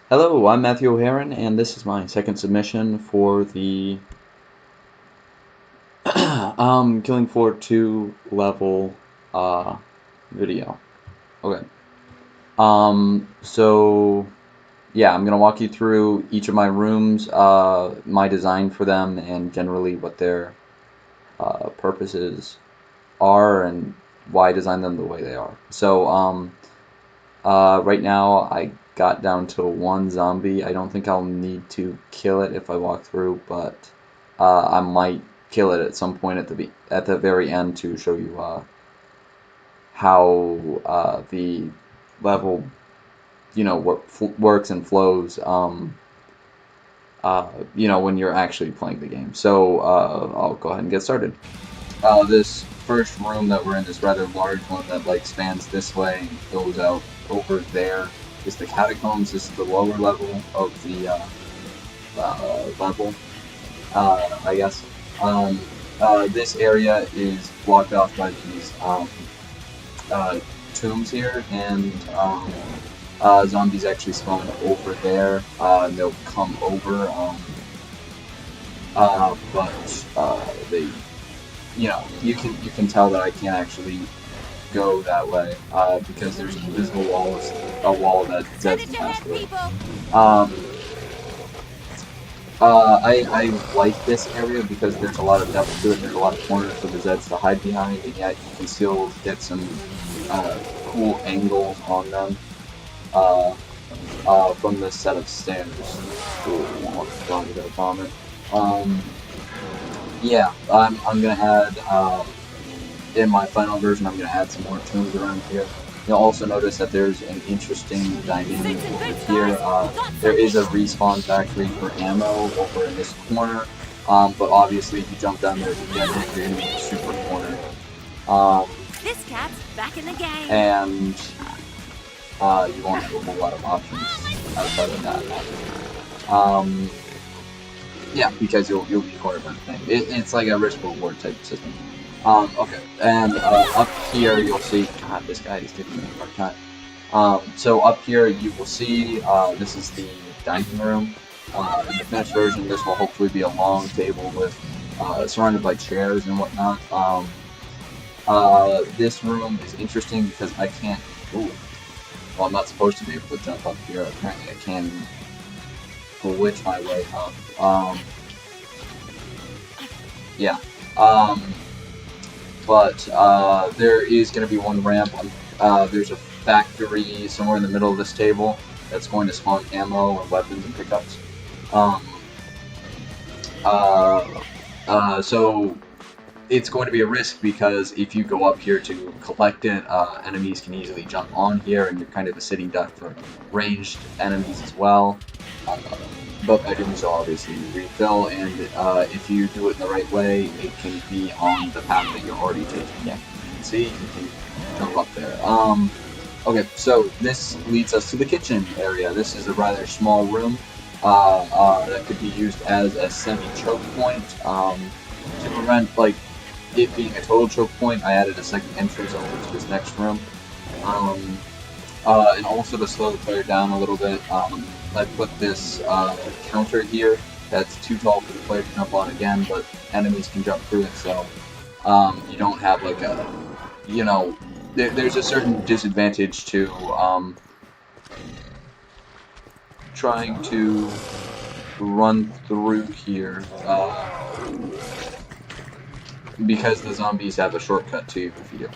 Hello, I'm Matthew Oherm, and this is my second submission for the Killing Floor 2 level video. Okay. So yeah, I'm gonna walk you through each of my rooms, my design for them, and generally what their purposes are and why I designed them the way they are. So right now I got down to one zombie. I don't think I'll need to kill it if I walk through, but I might kill it at some point at the very end to show you how the level works and flows. When you're actually playing the game. So I'll go ahead and get started. This first room that we're in, this rather large one that like spans this way and goes out over there, is the catacombs. This is the lower level of the level, I guess. This area is blocked off by these tombs here, and zombies actually spawn over there. They'll come over, but they, you can tell that I can't actually go that way because there's an invisible wall, a wall that Zed's passed through. I like this area because there's a lot of depth to it. There's a lot of corners for the Zeds to hide behind, and yet you can still get some cool angles on them from this set of stairs. Vomit. Yeah, I'm gonna add in my final version. I'm gonna add some more tombs around here. You'll also notice that there's an interesting dynamic over here. There is a respawn factory for ammo over in this corner, but obviously if you jump down there to get it, you're gonna be super cornered. This cat's back in the game. And you won't have a whole lot of options outside of that. Yeah, because you'll be cornered by the thing. It's like a risk reward type system. Okay, and up here you'll see, God, this guy is giving me a hard time. So up here you will see, this is the dining room. In the finished version, this will hopefully be a long table with, surrounded by chairs and whatnot. This room is interesting because I can't, well, I'm not supposed to be able to jump up here. Apparently I can glitch my way up. Yeah. But there is going to be one ramp. There's a factory somewhere in the middle of this table that's going to spawn ammo and weapons and pickups. So it's going to be a risk because if you go up here to collect it, enemies can easily jump on here, and you're kind of a sitting duck for ranged enemies as well. But by doing so, obviously, you refill, and if you do it in the right way, it can be on the path that you're already taking. Yeah, you can see, you can jump up there. Okay, so this leads us to the kitchen area. This is a rather small room that could be used as a semi-choke point. To prevent, like, it being a total choke point, I added a second entrance over to this next room. And also to slow the player down a little bit, I put this counter here that's too tall for the player to jump on again, but enemies can jump through it, so you don't have like a, there's a certain disadvantage to trying to run through here because the zombies have a shortcut to you if you do.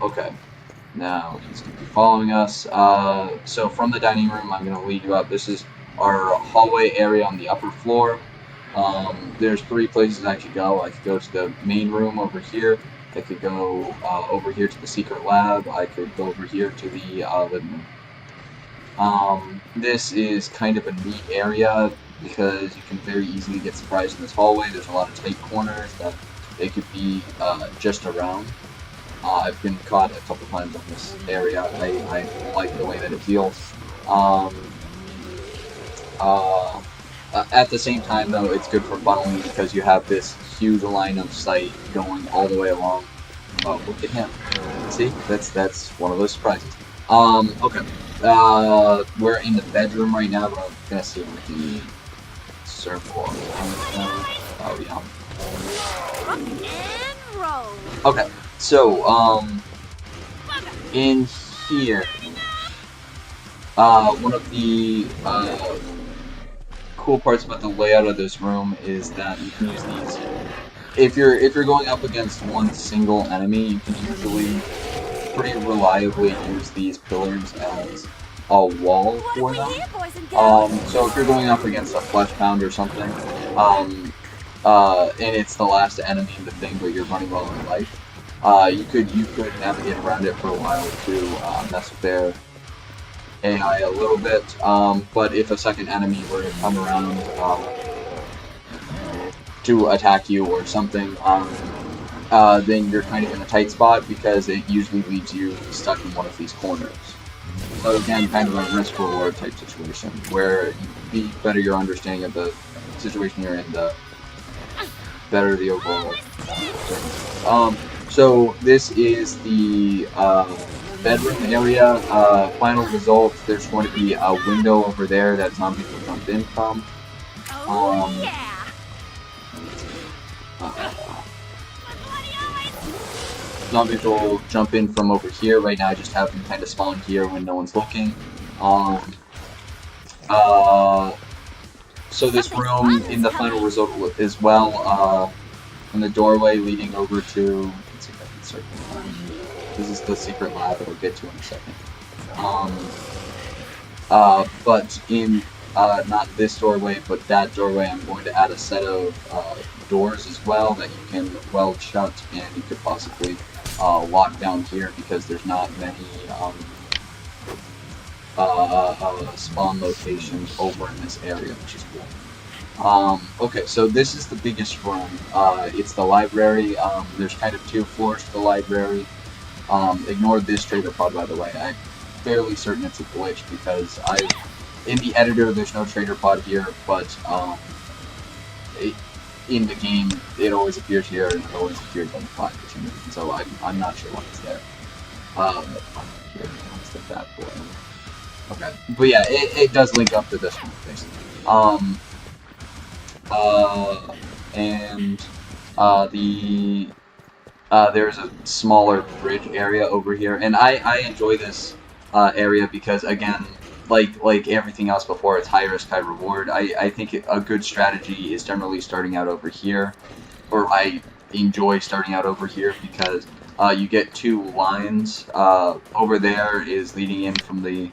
Okay. Now he's going to be following us. So from the dining room, I'm going to lead you up. This is our hallway area on the upper floor. There's three places I could go. I could go to the main room over here. I could go over here to the secret lab. I could go over here to the living room. This is kind of a neat area because you can very easily get surprised in this hallway. There's a lot of tight corners that they could be just around. I've been caught a couple times on this area. I like the way that it feels. At the same time, though, it's good for funneling because you have this huge line of sight going all the way along. Oh, look at him. See? That's one of those surprises. Okay. we're in the bedroom right now, but I'm gonna see if we can circle. Oh, yeah. Rock and roll. Okay, so, in here, one of the, cool parts about the layout of this room is that you can use these. If you're going up against one single enemy, you can usually pretty reliably use these pillars as a wall for them. So if you're going up against a flesh pound or something, and it's the last enemy in the thing, but you're running low on life, you could navigate around it for a while to mess with their AI a little bit. But if a second enemy were to come around to attack you or something, then you're kind of in a tight spot because it usually leaves you stuck in one of these corners. So again, kind of a risk-reward type situation, where the better your understanding of the situation you're in, the better the overall. So this is the bedroom area. Final result, there's going to be a window over there that zombies will jump in from. Yeah. Zombies will jump in from over here. Right now I just have them kind of spawn here when no one's looking. So this room in the final result as well, from the doorway leading over to, let's see if I can circle. This is the secret lab that we'll get to in a second. But in, not this doorway, but that doorway, I'm going to add a set of doors as well that you can weld shut, and you could possibly lock down here because there's not many spawn locations over in this area, which is cool. Okay, so this is the biggest room. It's the library. There's kind of two floors to the library. Ignore this trader pod, by the way. I'm fairly certain it's a glitch because in the editor there's no trader pod here, but in the game it always appears here and it always appears on the pod for some reason, so I'm not sure why it's there. Here, what's the fat boy? Okay, but yeah, it does link up to this one, basically. There's a smaller bridge area over here, and I enjoy this area because, again, like everything else before, it's high risk, high reward. I think a good strategy is generally starting out over here, or I enjoy starting out over here because you get two lines. Over there is leading in from the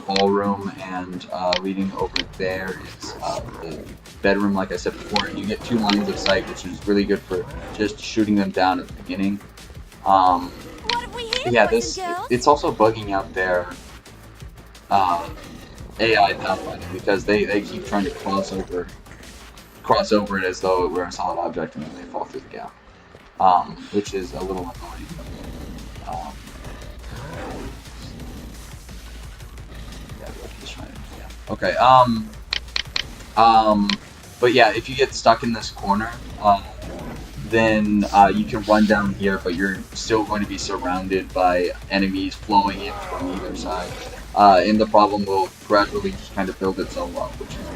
ballroom, and leading over there is the bedroom, like I said before, and you get two lines of sight, which is really good for just shooting them down at the beginning. Yeah, it's also bugging out their AI pathfinding because they keep trying to cross over it as though it were a solid object, and then they fall through the gap, which is a little annoying. Okay, but yeah, if you get stuck in this corner, then you can run down here, but you're still going to be surrounded by enemies flowing in from either side. And the problem will gradually just kind of build itself up, which is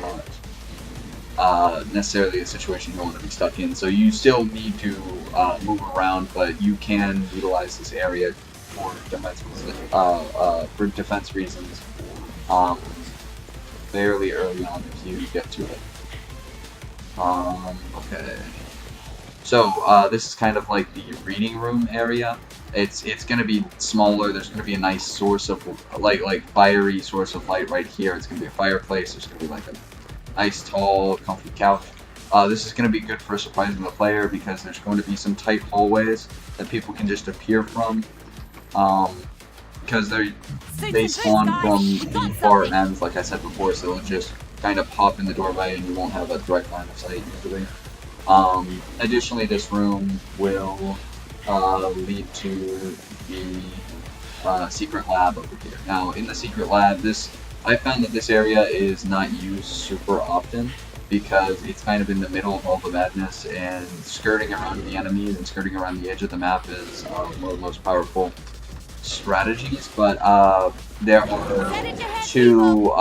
not necessarily a situation you want to be stuck in. So you still need to move around, but you can utilize this area for defense reasons. Fairly early on if you get to it. Okay. So this is kind of like the reading room area. It's gonna be smaller. There's gonna be a nice source of like fiery source of light right here. It's gonna be a fireplace. There's gonna be like a nice tall comfy couch. This is gonna be good for surprising the player because there's going to be some tight hallways that people can just appear from. Because they spawn from the far ends, like I said before, so they'll just kind of pop in the doorway and you won't have a direct line of sight usually. Additionally, this room will lead to the secret lab over here. Now, in the secret lab, I found that this area is not used super often because it's kind of in the middle of all the madness, and skirting around the enemies and skirting around the edge of the map is one of the most powerful strategies, but there are Set it to head, two.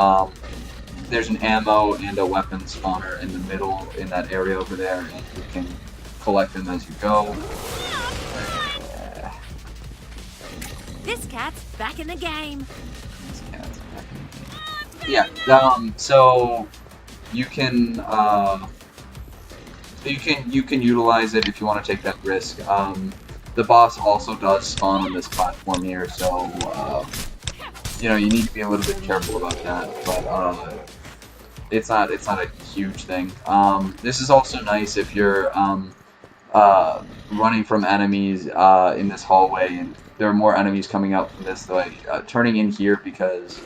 There's an ammo and a weapon spawner in the middle in that area over there, and you can collect them as you go. This cat's back in the game. Yeah. So you can you can utilize it if you want to take that risk. The boss also does spawn on this platform here, so you know, you need to be a little bit careful about that. But it's not a huge thing. This is also nice if you're running from enemies in this hallway, and there are more enemies coming out from this way. Turning in here because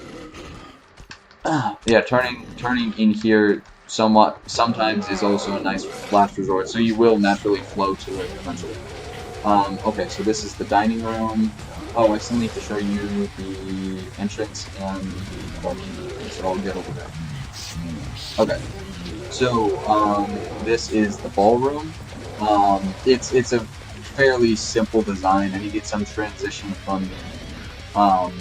yeah, turning in here sometimes is also a nice last resort, so you will naturally flow to it eventually. Okay, so this is the dining room. Oh, I still need to show you the entrance and the parking, so I'll get over there. Okay, so this is the ballroom. It's a fairly simple design, and you get some transition from the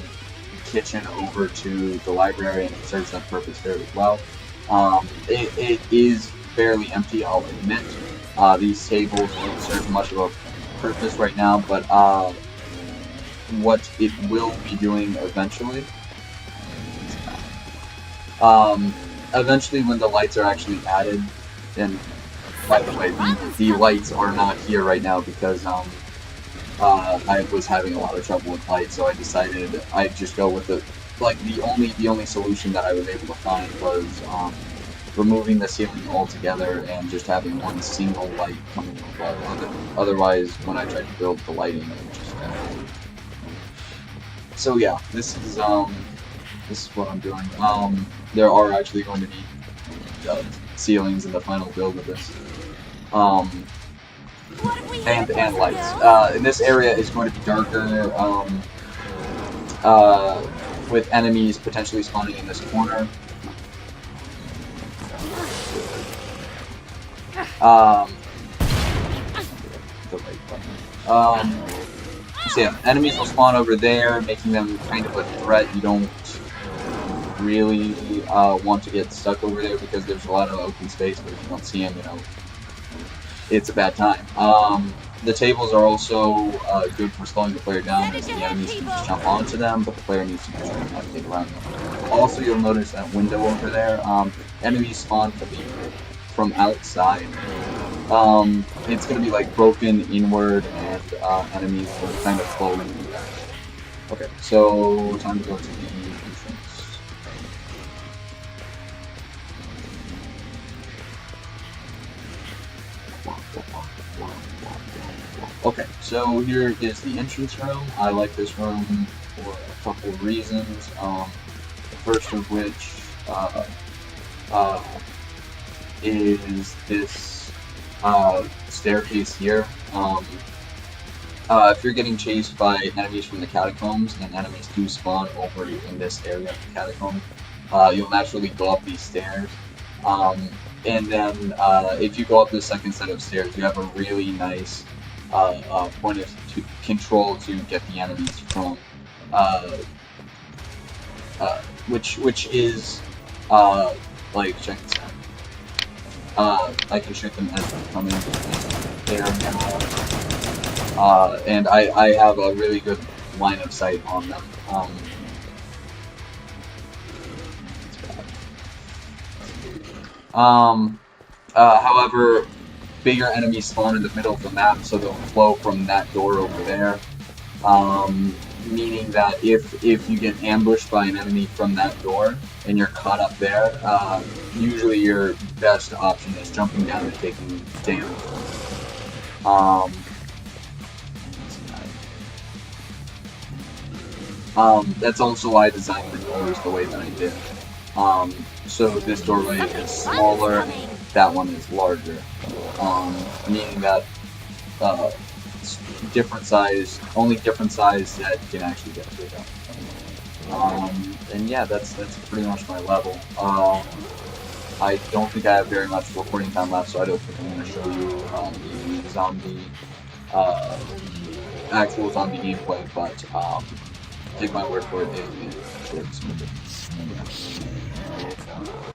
kitchen over to the library, and it serves that purpose very well. It is fairly empty, I'll admit. These tables don't serve much of a purpose right now, but what it will be doing eventually, eventually when the lights are actually added, and by the way, the lights are not here right now because I was having a lot of trouble with lights, so I decided I'd just go with the only solution that I was able to find was removing the ceiling altogether and just having one single light coming above. Otherwise, when I tried to build the lighting, it would just so yeah, this is what I'm doing. There are actually going to be ceilings in the final build of this. And lights. And this area is going to be darker, with enemies potentially spawning in this corner. So yeah, enemies will spawn over there, making them kind of a threat. You don't really want to get stuck over there because there's a lot of open space, but if you don't see them, you know, it's a bad time. The tables are also good for slowing the player down, as the enemies can just jump onto them, but the player needs to just navigate around them. Also, you'll notice that window over there. Enemies spawn from outside. It's going to be like broken inward, and enemies will kind of flow into that. Okay, so time to go to the entrance. Okay, so here is the entrance room. I like this room for a couple of reasons. The first of which is this staircase here. If you're getting chased by enemies from the catacombs, and enemies do spawn over in this area of the catacomb, you'll naturally go up these stairs. And then if you go up the second set of stairs, you have a really nice point of control to get the enemies from, which is like, check this out. I can shoot them as they're coming there now, and I have a really good line of sight on them. However, bigger enemies spawn in the middle of the map, so they'll flow from that door over there. Meaning that if you get ambushed by an enemy from that door and you're caught up there, usually your best option is jumping down and taking damage. That's also why I designed the doors the way that I did. So this doorway is smaller, and that one is larger, meaning that different size, only different size that can actually get to it. And yeah, that's pretty much my level. I don't think I have very much recording time left, so I don't think I'm going to show you the zombie actual zombie gameplay, but take my word for it, it actually looks really good.